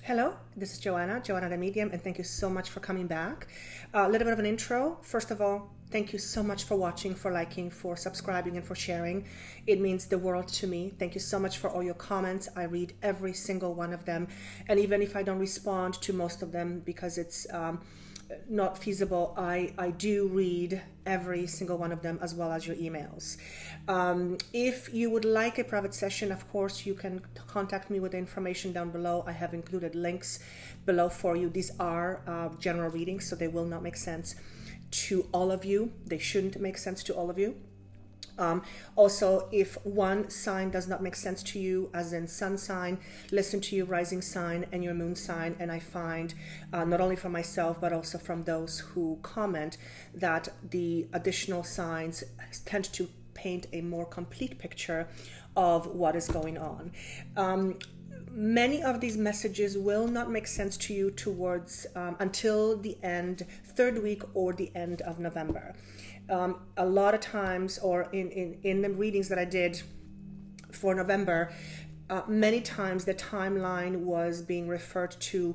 Hello, this is Joanna the Medium, and thank you so much for coming back. A little bit of an intro. First of all, thank you so much for watching, for liking, for subscribing, and for sharing. It means the world to me. Thank you so much for all your comments. I read every single one of them, and even if I don't respond to most of them because it's not feasible, I do read every single one of them, as well as your emails. If you would like a private session, of course, you can contact me with the information down below. I have included links below for you. These are general readings, so they will not make sense to all of you. They shouldn't make sense to all of you. Also, if one sign does not make sense to you, as in sun sign, listen to your rising sign and your moon sign, and I find not only from myself but also from those who comment that the additional signs tend to paint a more complete picture of what is going on. Many of these messages will not make sense to you towards until the third week or the end of November. A lot of times, or in the readings that I did for November, many times the timeline was being referred to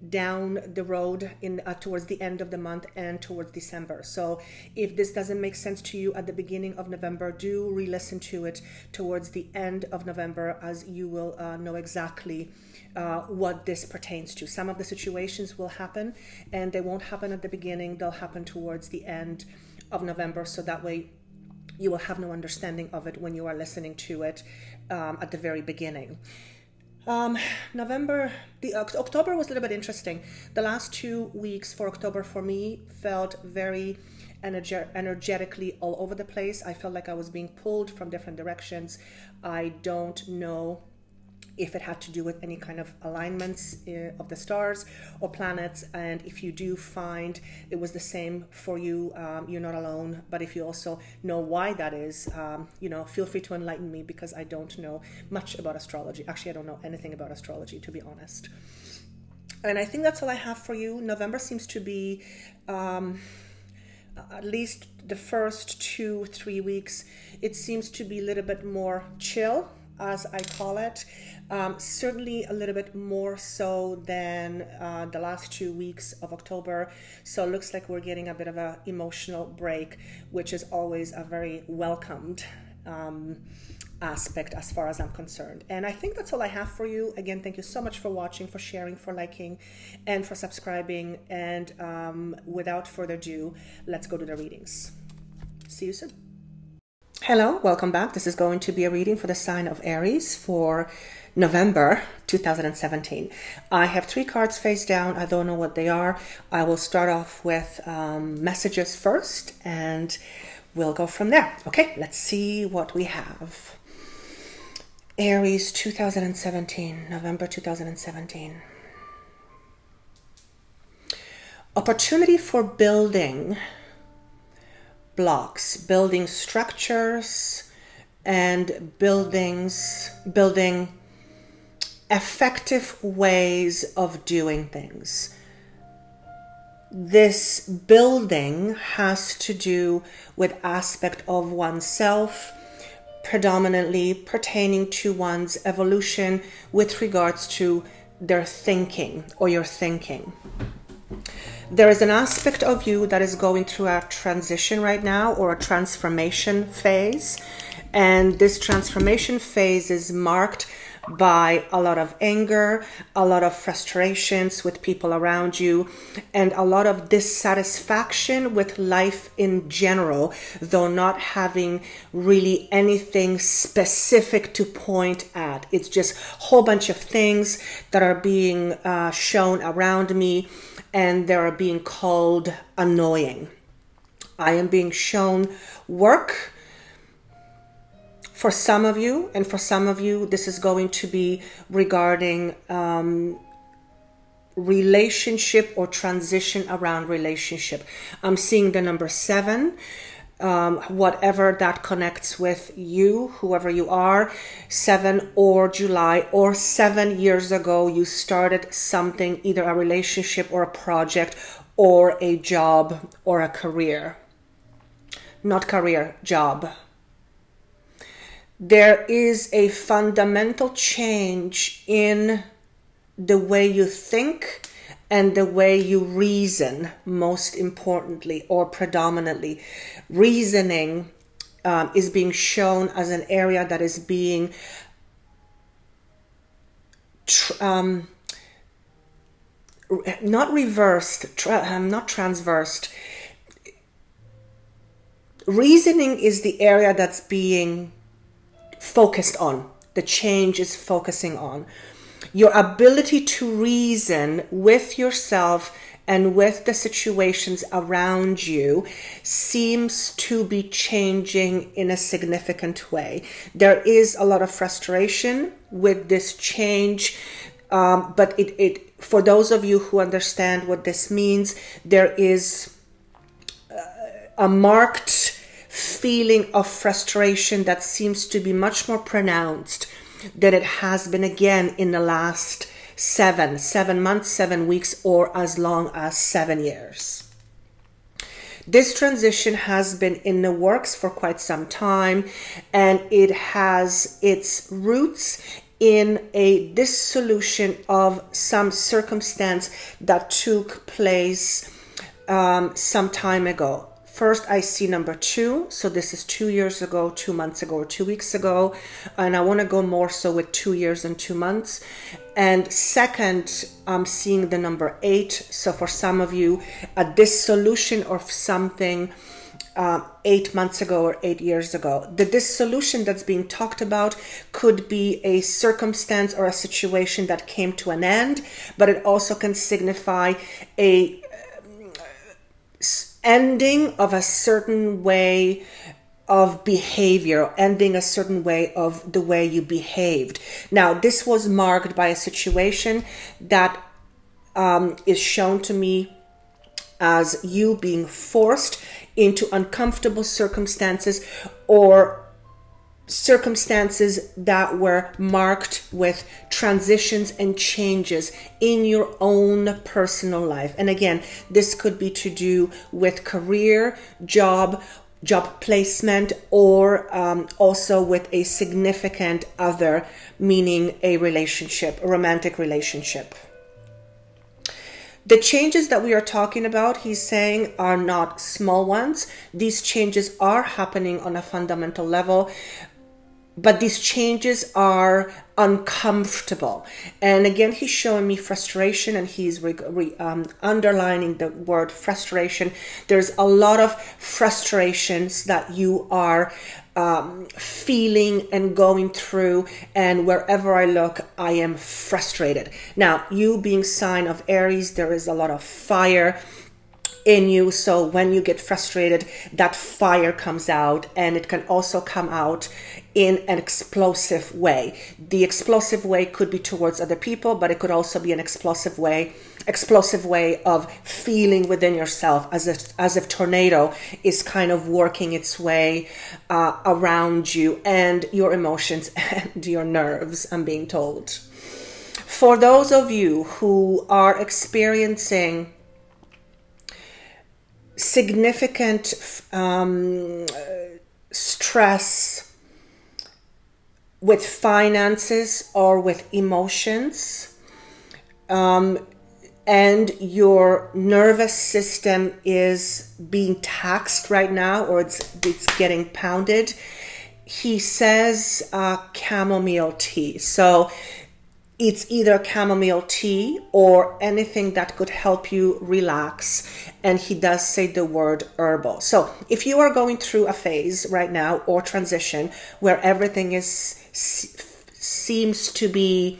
down the road towards the end of the month and towards December. So if this doesn't make sense to you at the beginning of November, do re-listen to it towards the end of November, as you will know exactly what this pertains to. Some of the situations will happen and they won't happen at the beginning, they'll happen towards the end of November, so that way you will have no understanding of it when you are listening to it at the very beginning. October was a little bit interesting. The last 2 weeks for October for me felt very energetically all over the place. I felt like I was being pulled from different directions. I don't know if it had to do with any kind of alignments of the stars or planets, and if you do find it was the same for you, you're not alone. But if you also know why that is, feel free to enlighten me, because I don't know much about astrology. Actually, I don't know anything about astrology, to be honest. And I think that's all I have for you. November seems to be, at least the first 2-3 weeks, it seems to be a little bit more chill, as I call it. Certainly a little bit more so than the last 2 weeks of October. So it looks like we're getting a bit of an emotional break, which is always a very welcomed aspect as far as I'm concerned. And I think that's all I have for you. Again, thank you so much for watching, for sharing, for liking, and for subscribing. And without further ado, let's go to the readings. See you soon. Hello, welcome back. This is going to be a reading for the sign of Aries for November 2017. I have 3 cards face down. I don't know what they are. I will start off with messages first, and we'll go from there. Okay, let's see what we have. Aries 2017, November 2017. Opportunity for building blocks, building structures, and building effective ways of doing things. This building has to do with aspect of oneself, predominantly pertaining to one's evolution with regards to their thinking or your thinking. There is an aspect of you that is going through a transition right now, or a transformation phase. And this transformation phase is marked by a lot of anger, a lot of frustrations with people around you, and a lot of dissatisfaction with life in general, though not having really anything specific to point at. It's just a whole bunch of things that are being shown around me, and they are being called annoying. I am being shown work for some of you, and for some of you, this is going to be regarding relationship or transition around relationship. I'm seeing the number 7. Whatever that connects with you, whoever you are, 7 or July or 7 years ago, you started something, either a relationship or a project or a job or a career. Not career, job. There is a fundamental change in the way you think and the way you reason, most importantly or predominantly. Reasoning is being shown as an area that is being not reversed, not transversed. Reasoning is the area that's being focused on. The change is focusing on. Your ability to reason with yourself and with the situations around you seems to be changing in a significant way. There is a lot of frustration with this change, but for those of you who understand what this means, there is a marked feeling of frustration that seems to be much more pronounced than it has been, again, in the last 7 months, 7 weeks, or as long as 7 years. This transition has been in the works for quite some time, and it has its roots in a dissolution of some circumstance that took place some time ago. First, I see number 2. So this is 2 years ago, 2 months ago, or 2 weeks ago. And I want to go more so with 2 years and 2 months. And second, I'm seeing the number 8. So for some of you, a dissolution of something 8 months ago or 8 years ago. The dissolution that's being talked about could be a circumstance or a situation that came to an end, but it also can signify a ending of a certain way of behavior, ending a certain way of the way you behaved. Now, this was marked by a situation that is shown to me as you being forced into uncomfortable circumstances, or circumstances that were marked with transitions and changes in your own personal life. And again, this could be to do with career, job placement, or also with a significant other, meaning a relationship, a romantic relationship. The changes that we are talking about, he's saying, are not small ones. These changes are happening on a fundamental level, but these changes are uncomfortable. And again, he's showing me frustration, and he's underlining the word frustration. There's a lot of frustrations that you are feeling and going through, and wherever I look, I am frustrated. Now, you being sign of Aries, there is a lot of fire in you, so when you get frustrated, that fire comes out, and it can also come out in an explosive way. The explosive way could be towards other people, but it could also be an explosive way of feeling within yourself, as if tornado is kind of working its way around you and your emotions and your nerves, I'm being told. For those of you who are experiencing significant stress with finances or with emotions, and your nervous system is being taxed right now, or it's getting pounded, he says chamomile tea. So it's either chamomile tea or anything that could help you relax. And he does say the word herbal. So if you are going through a phase right now or transition where everything seems to be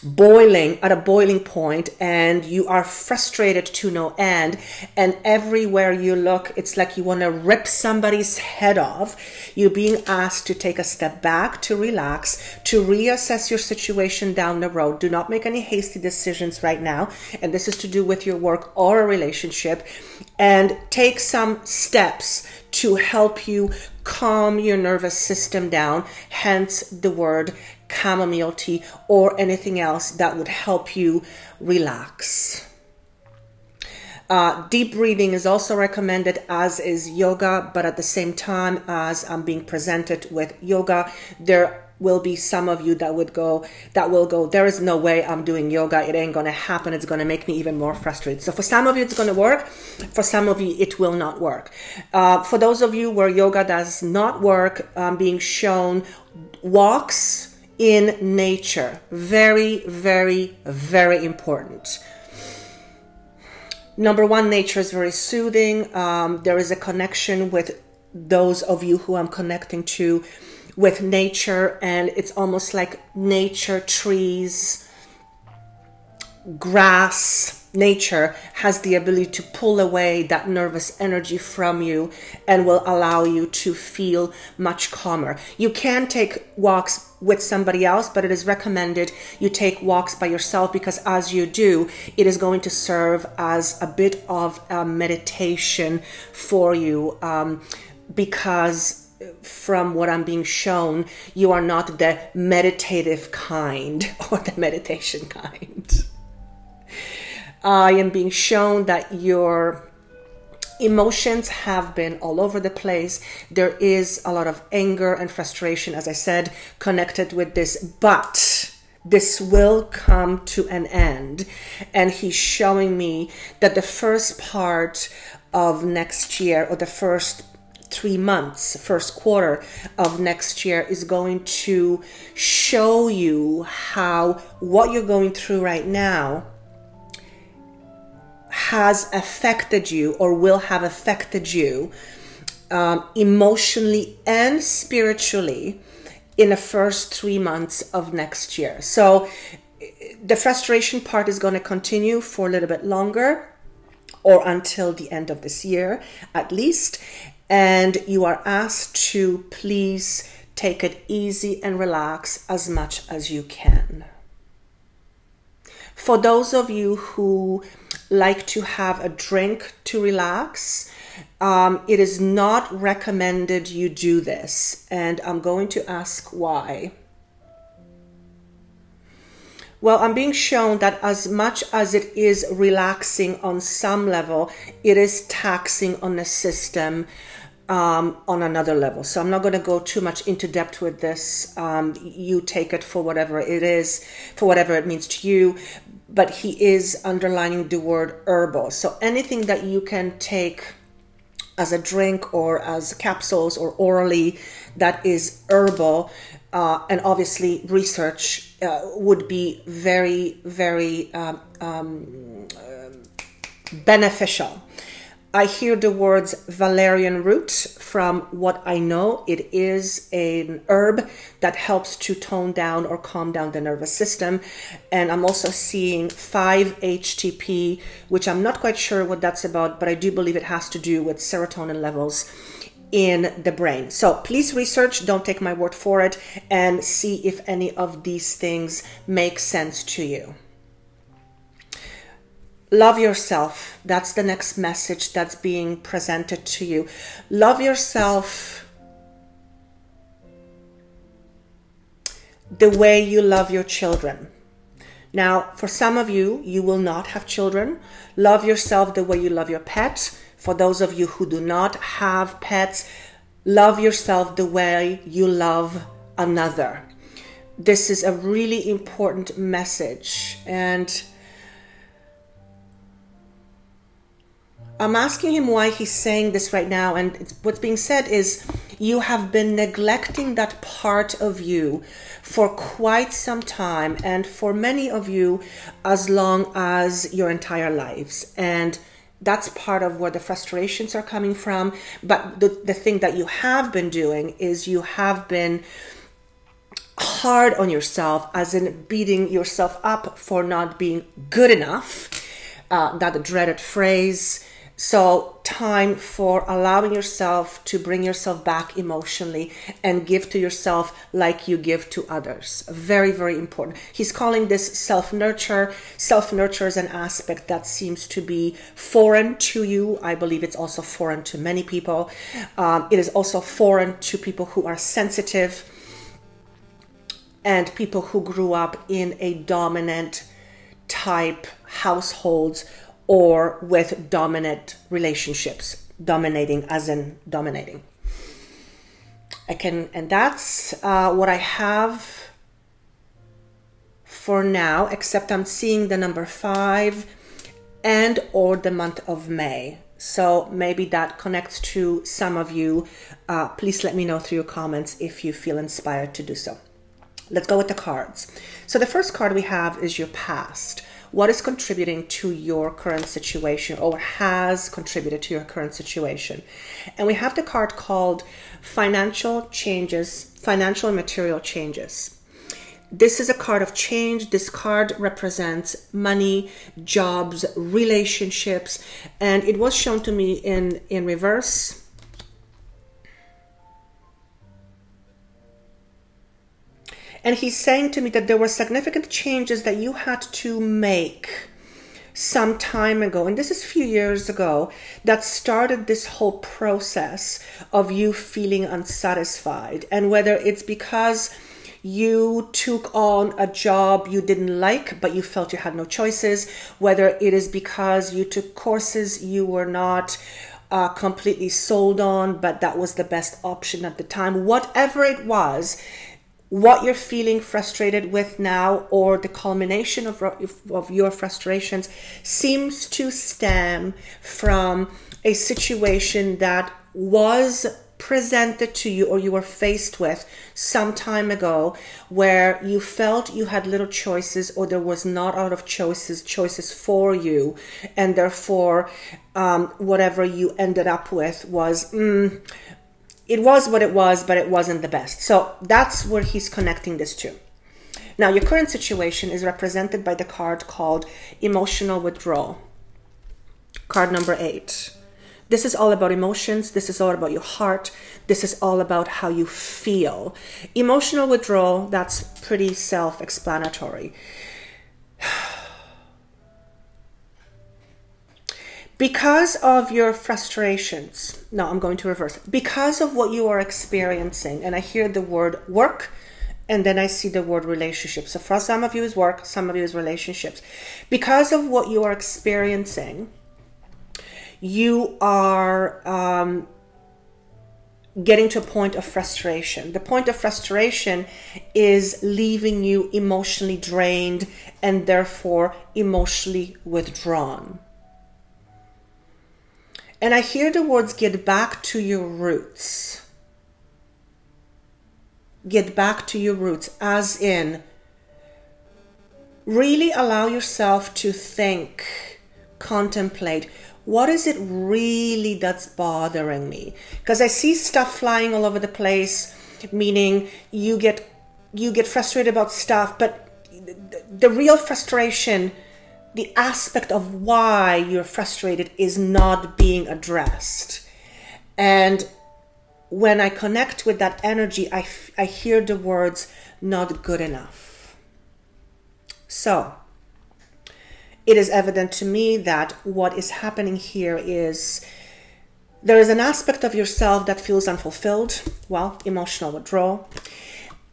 boiling at a boiling point, and you are frustrated to no end, and everywhere you look, it's like you want to rip somebody's head off, you're being asked to take a step back, to relax, to reassess your situation down the road. Do not make any hasty decisions right now, and this is to do with your work or a relationship, and take some steps to help you calm your nervous system down, hence the word chamomile tea or anything else that would help you relax. Deep breathing is also recommended, as is yoga, but at the same time as I'm being presented with yoga, there will be some of you that will go, there is no way I'm doing yoga. It ain't going to happen. It's going to make me even more frustrated. So for some of you, it's going to work. For some of you, it will not work. For those of you where yoga does not work, being shown walks in nature. Very, very, very important. Number one, nature is very soothing. There is a connection with those of you who I'm connecting to with nature, and it's almost like nature, trees, grass. Nature has the ability to pull away that nervous energy from you and will allow you to feel much calmer. You can take walks with somebody else, but it is recommended you take walks by yourself, because as you do, it is going to serve as a bit of a meditation for you, because from what I'm being shown, you are not the meditative kind or the meditation kind. I am being shown that your emotions have been all over the place. There is a lot of anger and frustration, as I said, connected with this, but this will come to an end. And he's showing me that the first part of next year, or the first 3 months, first quarter of next year, is going to show you how what you're going through right now has affected you, or will have affected you emotionally and spiritually in the first 3 months of next year. So the frustration part is going to continue for a little bit longer, or until the end of this year at least. And you are asked to please take it easy and relax as much as you can. For those of you who like to have a drink to relax, it is not recommended you do this. And I'm going to ask why. Well, I'm being shown that as much as it is relaxing on some level, it is taxing on the system on another level. So I'm not going to go too much into depth with this. You take it for whatever it is, for whatever it means to you. But he is underlining the word herbal. So anything that you can take as a drink or as capsules or orally that is herbal, and obviously research would be very, very beneficial. I hear the words valerian root. From what I know, it is an herb that helps to tone down or calm down the nervous system. And I'm also seeing 5-HTP, which I'm not quite sure what that's about, but I do believe it has to do with serotonin levels in the brain. So please research, don't take my word for it, and see if any of these things make sense to you. Love yourself. That's the next message that's being presented to you. Love yourself the way you love your children. Now, for some of you, you will not have children. Love yourself the way you love your pet. For those of you who do not have pets, love yourself the way you love another. This is a really important message, and I'm asking him why he's saying this right now, and what's being said is you have been neglecting that part of you for quite some time, and for many of you as long as your entire lives. And that's part of where the frustrations are coming from. But the thing that you have been doing is you have been hard on yourself, as in beating yourself up for not being good enough, that dreaded phrase. So time for allowing yourself to bring yourself back emotionally and give to yourself like you give to others. Very, very important. He's calling this self-nurture. Self-nurture is an aspect that seems to be foreign to you. I believe it's also foreign to many people. It is also foreign to people who are sensitive and people who grew up in a dominant type households or with dominant relationships, dominating as in dominating. And that's what I have for now, except I'm seeing the number 5 and or the month of May. So maybe that connects to some of you. Please let me know through your comments if you feel inspired to do so. Let's go with the cards. So the first card we have is your past. What is contributing to your current situation, or has contributed to your current situation? And we have the card called financial changes, financial and material changes. This is a card of change. This card represents money, jobs, relationships, and it was shown to me in reverse. And he's saying to me that there were significant changes that you had to make some time ago, and this is a few years ago, that started this whole process of you feeling unsatisfied. And whether it's because you took on a job you didn't like, but you felt you had no choices, whether it is because you took courses you were not completely sold on, but that was the best option at the time, whatever it was, what you're feeling frustrated with now, or the culmination of your frustrations, seems to stem from a situation that was presented to you, or you were faced with some time ago, where you felt you had little choices, or there was not a lot of choices for you, and therefore whatever you ended up with was it was what it was, but it wasn't the best. So that's where he's connecting this to. Now, your current situation is represented by the card called emotional withdrawal. Card number 8. This is all about emotions. This is all about your heart. This is all about how you feel. Emotional withdrawal, that's pretty self-explanatory. Because of your frustrations, no, I'm going to reverse. Because of what you are experiencing, and I hear the word work, and then I see the word relationship. So for some of you is work, some of you is relationships. Because of what you are experiencing, you are getting to a point of frustration. The point of frustration is leaving you emotionally drained and therefore emotionally withdrawn. And I hear the words, get back to your roots. Get back to your roots, as in, really allow yourself to think, contemplate, what is it really that's bothering me? Because I see stuff flying all over the place, meaning you get frustrated about stuff, but the real frustration, the aspect of why you're frustrated, is not being addressed. And when I connect with that energy, I hear the words, not good enough. So it is evident to me that what is happening here is there is an aspect of yourself that feels unfulfilled, well, emotional withdrawal,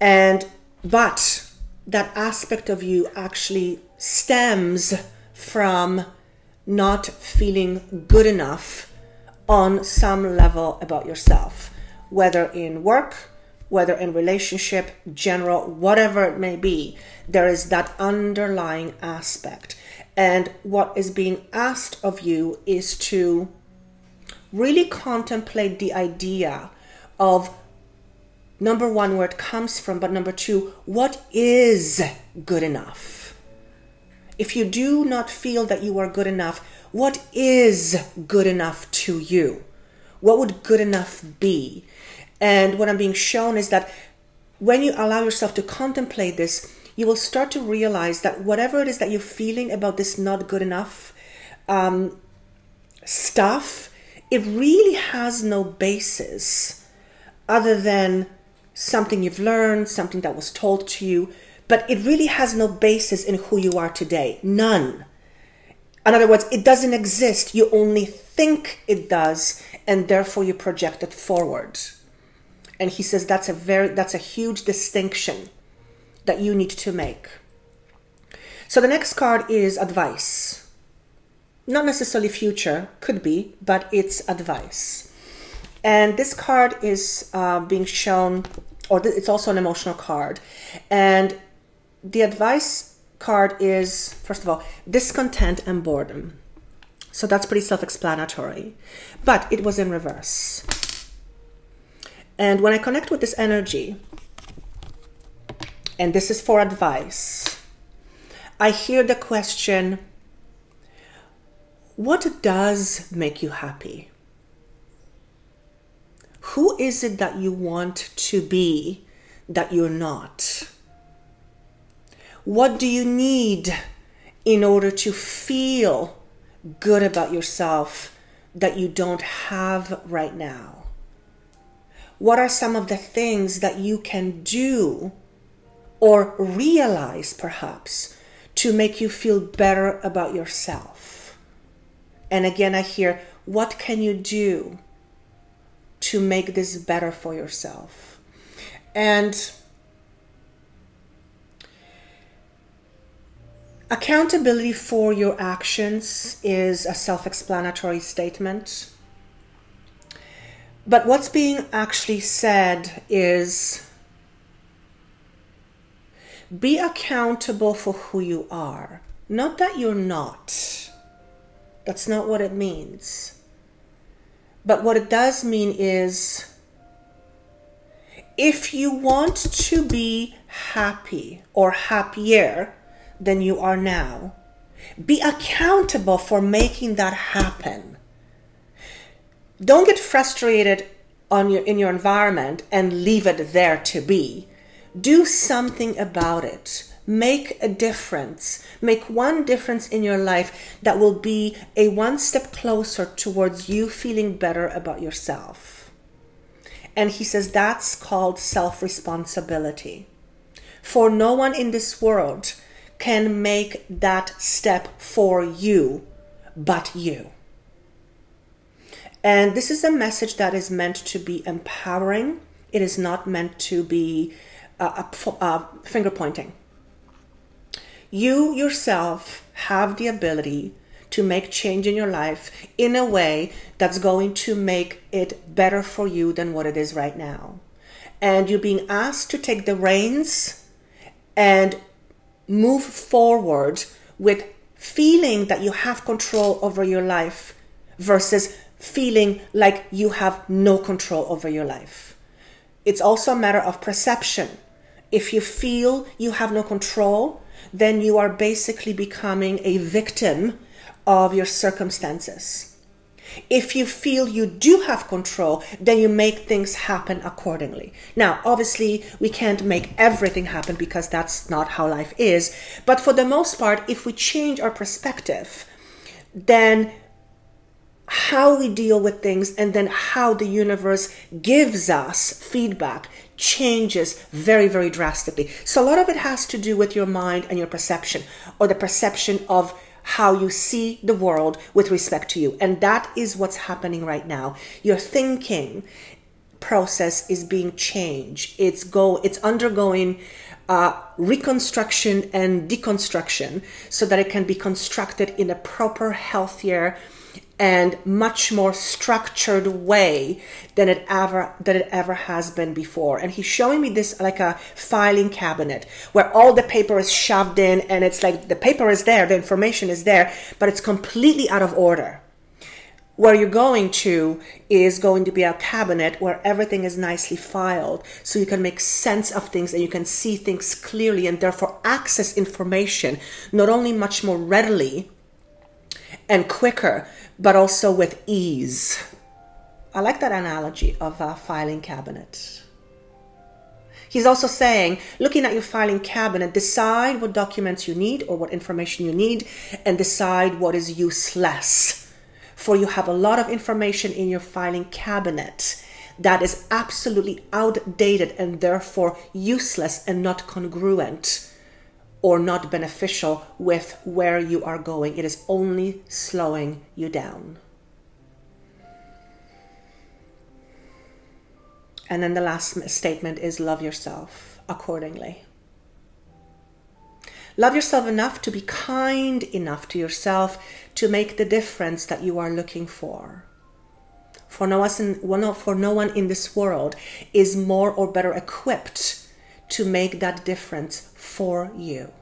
but that aspect of you actually stems from not feeling good enough on some level about yourself, whether in work, whether in relationship, general, whatever it may be. There is that underlying aspect. And what is being asked of you is to really contemplate the idea of, number one, where it comes from, but number two, what is good enough? If you do not feel that you are good enough, what is good enough to you? What would good enough be? And what I'm being shown is that when you allow yourself to contemplate this, you will start to realize that whatever it is that you're feeling about this not good enough stuff, it really has no basis other than something you've learned, something that was told to you, but it really has no basis in who you are today. None. In other words, it doesn't exist. You only think it does, and therefore you project it forward. And he says that's a huge distinction that you need to make. So the next card is advice. Not necessarily future, could be, but it's advice. And this card is being shown, or it's also an emotional card. And the advice card is, first of all, discontent and boredom. So that's pretty self-explanatory. But it was in reverse. And when I connect with this energy, and this is for advice, I hear the question, what does make you happy? Who is it that you want to be that you're not? What do you need in order to feel good about yourself that you don't have right now? What are some of the things that you can do or realize perhaps to make you feel better about yourself? And again, I hear, what can you do to make this better for yourself? And accountability for your actions is a self-explanatory statement. But what's being actually said is, be accountable for who you are. Not that you're not. That's not what it means. But what it does mean is, if you want to be happy or happier than you are now, be accountable for making that happen. Don't get frustrated in your environment and leave it there to be. Do something about it. Make a difference. Make one difference in your life that will be a one step closer towards you feeling better about yourself. And he says that's called self-responsibility. For no one in this world can make that step for you but you. And this is a message that is meant to be empowering. It is not meant to be finger pointing. You yourself have the ability to make change in your life in a way that's going to make it better for you than what it is right now. And you're being asked to take the reins and move forward with feeling that you have control over your life versus feeling like you have no control over your life. It's also a matter of perception. If you feel you have no control, then you are basically becoming a victim of your circumstances. If you feel you do have control, then you make things happen accordingly. Now, obviously, we can't make everything happen because that's not how life is. But for the most part, if we change our perspective, then how we deal with things and then how the universe gives us feedback changes very, very drastically. So a lot of it has to do with your mind and your perception, or the perception of how you see the world with respect to you. And that is what's happening right now. Your thinking process is being changed. It's undergoing reconstruction and deconstruction so that it can be constructed in a proper, healthier, and much more structured way than it ever has been before. And he's showing me this like a filing cabinet where all the paper is shoved in, and it's like the paper is there, the information is there, but it's completely out of order. Where you're going to is going to be a cabinet where everything is nicely filed, so you can make sense of things and you can see things clearly, and therefore access information not only much more readily and quicker, but also with ease. I like that analogy of a filing cabinet. He's also saying, looking at your filing cabinet, decide what documents you need or what information you need, and decide what is useless. For you have a lot of information in your filing cabinet that is absolutely outdated and therefore useless and not congruent or not beneficial with where you are going. It is only slowing you down. And then the last statement is love yourself accordingly. Love yourself enough to be kind enough to yourself to make the difference that you are looking for. For no one in this world is more or better equipped to make that difference for you.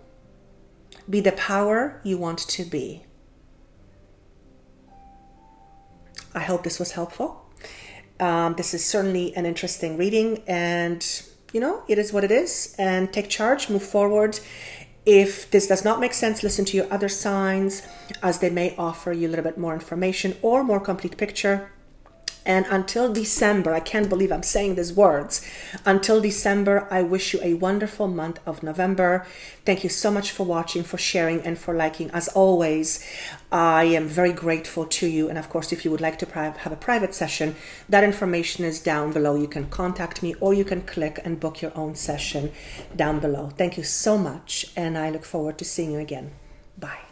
Be the power you want to be. I hope this was helpful. This is certainly an interesting reading, and it is what it is. And take charge, move forward. If this does not make sense, listen to your other signs, as they may offer you a little bit more information or more complete picture. And until December, I can't believe I'm saying these words. Until December, I wish you a wonderful month of November. Thank you so much for watching, for sharing, and for liking. As always, I am very grateful to you. And of course, if you would like to have a private session, that information is down below. You can contact me, or you can click and book your own session down below. Thank you so much, and I look forward to seeing you again. Bye.